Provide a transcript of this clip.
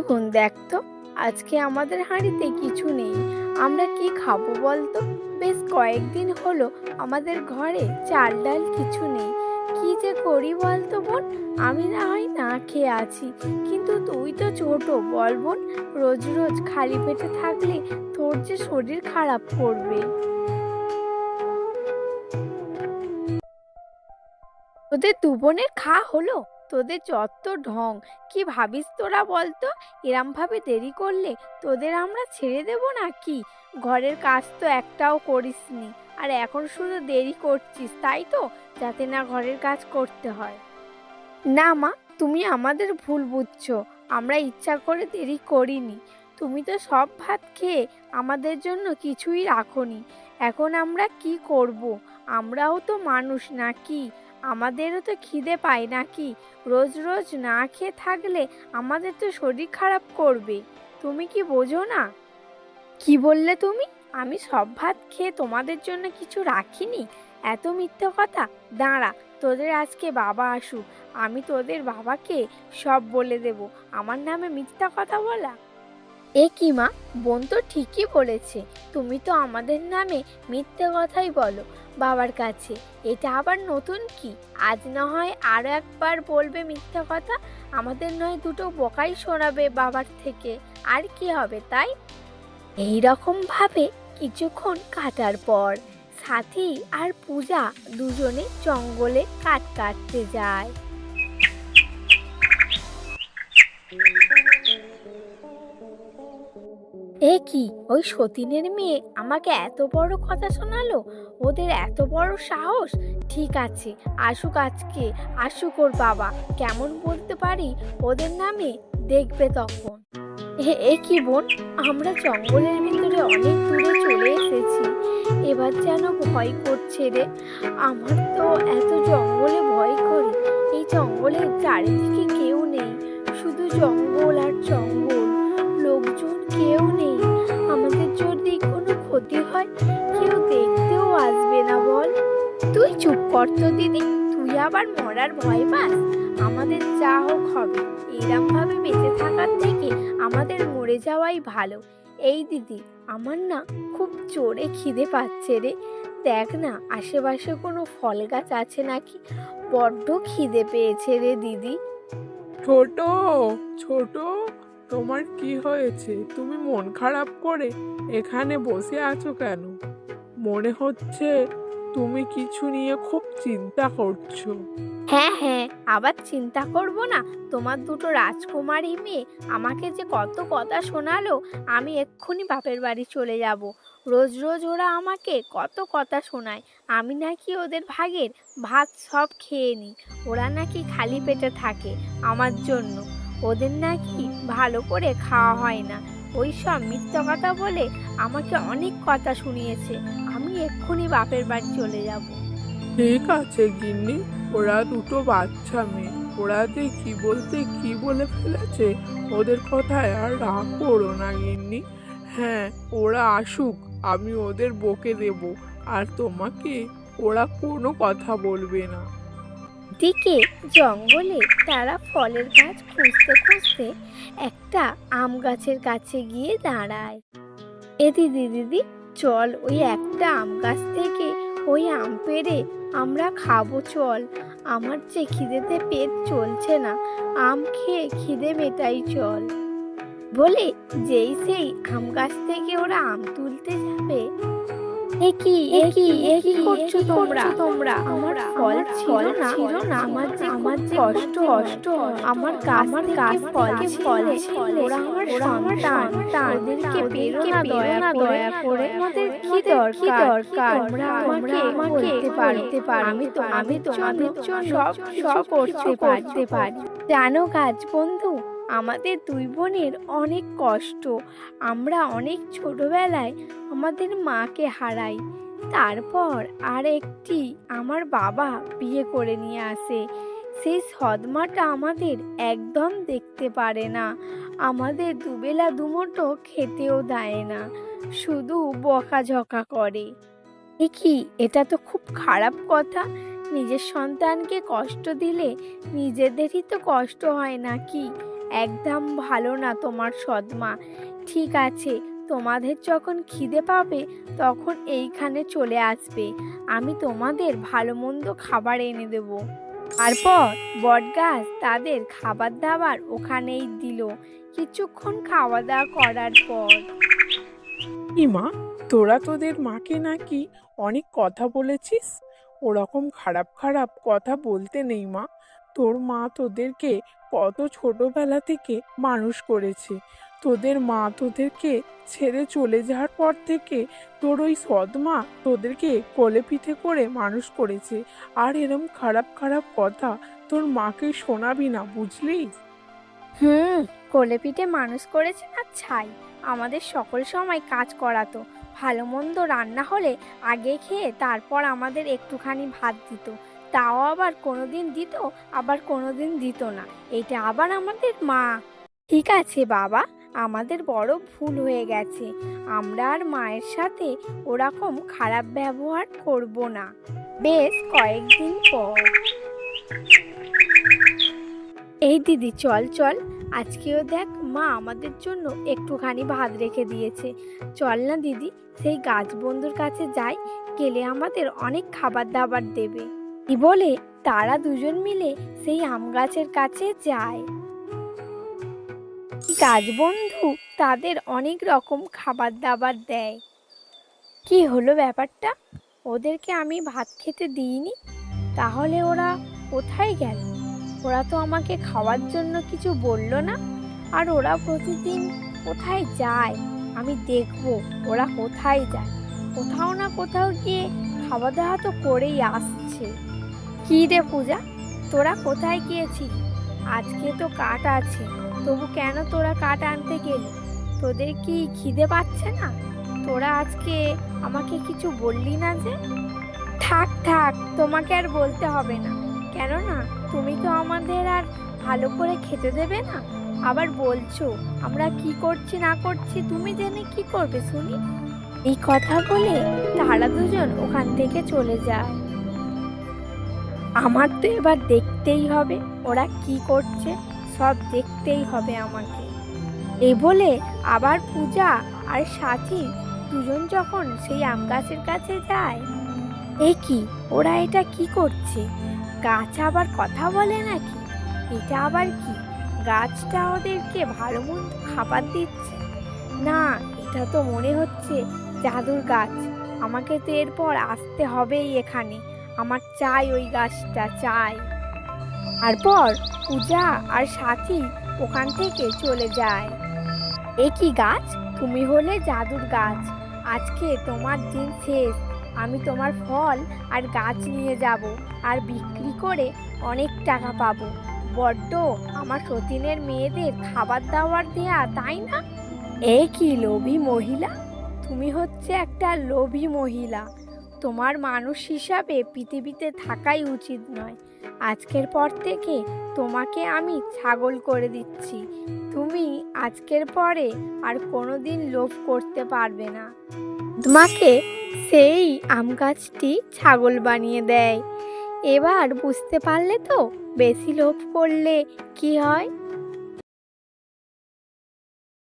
বোন, দেখ তো, আজকে আমাদের হাঁড়িতে কিছু নেই। আমরা কি খাবো বলতো? বেশ কয়েকদিন হলো আমাদের ঘরে চাল ডাল কিছু নেই। কি যে করি বলতো বোন? আমি না হয় না খেয়ে আছি, কিন্তু তুই তো ছোট, বল বোন। রোজ রোজ খালি পেটে থাকলে তোর যে শরীর খারাপ করবে। তোদের দু বোনের খাওয়া হলো? তোদের যত ঢং! কি ভাবিস তোরা বলতো? এরম ভাবে দেরি করলে তোদের আমরা ছেড়ে দেব নাকি? ঘরের কাজ তো একটাও করিসনি, আর এখন শুধু দেরি করছিস, তাই তো, যাতে না ঘরের কাজ করতে হয়। না মা, তুমি আমাদের ভুল বুঝছো। আমরা ইচ্ছা করে দেরি করিনি। তুমি তো সব ভাত খেয়ে আমাদের জন্য কিছুই রাখোনি। এখন আমরা কি করব? আমরাও তো মানুষ নাকি? আমাদেরও তো খিদে পায় নাকি? রোজ রোজ না খেয়ে থাকলে আমাদের তো শরীর খারাপ করবে। তুমি কি বোঝো না? কি বললে তুমি? আমি সব ভাত খেয়ে তোমাদের জন্য কিছু রাখিনি? এত মিথ্যে কথা! দাঁড়া, তোদের আজকে বাবা আসুক, আমি তোদের বাবাকে সব বলে দেব আমার নামে মিথ্যা কথা বলা। এ কি মা, বোন তো ঠিকই বলেছে। তুমি তো আমাদের নামে মিথ্যে কথাই বলো বাবার কাছে। এটা আবার নতুন কি? আজ না হয় আরো একবার বলবে মিথ্যা কথা, আমাদের নয় দুটো বকাই শোনাবে বাবার থেকে। আর কি হবে, তাই? এই রকম ভাবে কিছুক্ষণ কাটার পর সাথী আর পূজা দুজনে জঙ্গলে কাঠ কাটতে যায়। এ কি, ওই সতীনের মেয়ে আমাকে এত বড় কথা শোনালো! ওদের এত বড় সাহস! ঠিক আছে, আসুক আজকে, আসুক ওর বাবা। কেমন বলতে পারি ওদের নামে, দেখবে তখন। এ কি বোন, আমরা জঙ্গলের ভিতরে অনেক দূরে চলে এসেছি। এবার যেন ভয় করছে রে। আমার তো এত জঙ্গলে ভয় করে। এই জঙ্গলের চারিদিকে কেউ নেই, শুধু জঙ্গল আর জঙ্গল, লোকজন কেউ নেই। আমাদের যদি কোনো ক্ষতি হয়, কেউ দেখতেও আসবে না বল। তুই চুপ কর তো দিদি, তুই আবার মরার ভয় পাস? আমাদের যা হোক হবে, এরম ভাবে বেঁচে থাকার থেকে আমাদের মরে যাওয়াই ভালো। এই দিদি, আমার না খুব জোরে খিদে পাচ্ছে রে। দেখ না আশেপাশে কোনো ফল গাছ আছে নাকি? বড্ড খিদে পেয়েছে রে দিদি। ছোট, ছোট, তোমার কি হয়েছে? তুমি মন খারাপ করে এখানে বসে আছো কেন? মনে হচ্ছে তুমি কিছু নিয়ে খুব চিন্তা করছো। হ্যাঁ হ্যাঁ, আবার চিন্তা করব না? তোমার দুটো রাজকুমারী মেয়ে আমাকে যে কত কথা শোনালো, আমি এক্ষুনি বাপের বাড়ি চলে যাব। রোজ রোজ ওরা আমাকে কত কথা শোনায়, আমি নাকি ওদের ভাগের ভাত সব খেয়ে নিই। ওরা নাকি খালি পেটে থাকে আমার জন্য। ওদের নাকি ভালো করে খাওয়া হয় না। ওই সব মিথ্যা কথা বলে আমাকে অনেক কথা শুনিয়েছে। আমি এক্ষুনি বাপের বাড়ি চলে যাব। ঠিক আছে গিন্নি, ওরা দুটো বাচ্চা মেয়ে, ওরা যে কি বলতে কি বলে ফেলেছে, ওদের কথায় আর রাগ করো না গিন্নি। হ্যাঁ, ওরা আসুক, আমি ওদের বকে দেব, আর তোমাকে ওরা কোনো কথা বলবে না। দিকে জঙ্গলে তারা ফলের গাছ খুঁজতে খুঁজতে একটা আম গাছের কাছে গিয়ে দাঁড়ায়। এ দিদি দিদি, চল ওই একটা আম গাছ থেকে ওই আম পেড়ে আমরা খাবো, চল। আমার যে খিদেতে পেট চলছে না, আম খেয়ে খিদে মেটাই, চল। বলে যেই সেই আম গাছ থেকে ওরা আম তুলতে যাবে, এ কি করছো তোমরা? আমার ফল ছিল না, আমার যে কষ্ট কষ্ট আমার গাছ ফল ছিল, ওরা আমার সন্তান। ওদেরকে বেরো না দয়া করে। তোমাদের কি দরকার? তোমরা আমাকে বলতে পারো। আমি তোমাদের জন্য সব সব করতে পারি। জানো গাছ বন্ধু, আমাদের দুই বোনের অনেক কষ্ট। আমরা অনেক ছোটবেলায় আমাদের মাকে হারাই। তারপর আর একটি আমার বাবা বিয়ে করে নিয়ে আসে। সেই সৎমাটা আমাদের একদম দেখতে পারে না, আমাদের দুবেলা দুমুঠো খেতেও দেয় না, শুধু বকাঝকা করে। এ কি, এটা তো খুব খারাপ কথা। নিজের সন্তানকে কষ্ট দিলে নিজেদেরই তো কষ্ট হয় নাকি? একদম ভালো না তোমার সৎমা। ঠিক আছে, তোমাদের যখন খিদে পাবে তখন এইখানে চলে আসবে, আমি তোমাদের ভালো মন্দ খাবার এনে দেব। তারপর বটগাছ তাদের খাবার দাবার ওখানেই দিল। কিছুক্ষণ খাওয়া দাওয়া করার পর কি মা, তোরা তোদের মাকে নাকি অনেক কথা বলেছিস? ওরকম খারাপ খারাপ কথা বলতে নেই মা। তোর মা তোদেরকে কত ছোটবেলা থেকে মানুষ করেছে। তোদের মা তোদেরকে ছেড়ে চলে যাওয়ার পর থেকে তোর ওই সৎমা তোদেরকে কোলে পিঠে করে মানুষ করেছে। আর এরম খারাপ খারাপ কথা তোর মাকে শোনাবি না, বুঝলি? কোলে পিঠে মানুষ করেছে না ছাই, আমাদের সকল সময় কাজ করাতো। ভালো মন্দ রান্না হলে আগে খেয়ে তারপর আমাদের একটুখানি ভাত দিত, তাও আবার কোনোদিন দিত আবার কোনোদিন দিত না। এটা আবার আমাদের মা। ঠিক আছে বাবা, আমাদের বড় ভুল হয়ে গেছে, আমরা আর মায়ের সাথে ওরকম খারাপ ব্যবহার করব না। বেশ কয়েকদিন পর এই দিদি চল চল, আজকেও দেখ মা আমাদের জন্য একটুখানি ভাত রেখে দিয়েছে। চল না দিদি, সেই গাছ বন্ধুর কাছে যাই, গেলে আমাদের অনেক খাবার দাবার দেবে। এই বলে তারা দুজন মিলে সেই আম গাছের কাছে যায়। গাছ বন্ধু তাদের অনেক রকম খাবার দাবার দেয়। কি হলো ব্যাপারটা, ওদেরকে আমি ভাত খেতে দিইনি, তাহলে ওরা কোথায় গেল? ওরা তো আমাকে খাওয়ার জন্য কিছু বললো না। আর ওরা প্রতিদিন কোথায় যায়, আমি দেখবো ওরা কোথায় যায়। কোথাও না কোথাও গিয়ে খাওয়া দাওয়া তো করেই আসছে। কি রে পূজা, তোরা কোথায় গিয়েছিলি? আজকে তো কাঠ আছে, তবু কেন তোরা কাঠ আনতে গেলি? তোদের কি খিদে পাচ্ছে না? তোরা আজকে আমাকে কিছু বললি না যে? থাক থাক, তোমাকে আর বলতে হবে না, কেননা তুমি তো আমাদের আর ভালো করে খেতে দেবে না। আবার বলছো আমরা কি করছি না করছি, তুমি জেনে কি করবে শুনি? এই কথা বলে তারা দুজন ওখান থেকে চলে যায়। আমার তো এবার দেখতেই হবে ওরা কি করছে, সব দেখতেই হবে আমাকে। এই বলে আবার পূজা আর সাথী দুজন যখন সেই আম গাছের কাছে যায়, এ কি, ওরা এটা কি করছে? গাছ আবার কথা বলে নাকি? এটা আবার কি, গাছটা ওদেরকে ভালো মন্দ খাবার দিচ্ছে? না, এটা তো মনে হচ্ছে জাদুর গাছ। আমাকে তো এরপর আসতে হবেই এখানে, আমার চাই ওই গাছটা চাই। তারপর পূজা আর সাথী ওখান থেকে চলে যায়। এ কি গাছ, তুমি হলে জাদুর গাছ, আজকে তোমার দিন শেষ। আমি তোমার ফল আর গাছ নিয়ে যাব, আর বিক্রি করে অনেক টাকা পাবো। বড্ড আমার সতীনের মেয়েদের খাবার দাবার দেয়া, তাই না? এ কি লোভী মহিলা, তুমি হচ্ছে একটা লোভী মহিলা। তোমার মানুষ হিসাবে পৃথিবীতে থাকাই উচিত নয়। আজকের পর থেকে তোমাকে আমি ছাগল করে দিচ্ছি। তুমি আজকের পরে আর কোনোদিন লোভ করতে পারবে না। তোমাকে সেই আম গাছটি ছাগল বানিয়ে দেয়। এবার বুঝতে পারলে তো বেশি লোভ করলে কি হয়?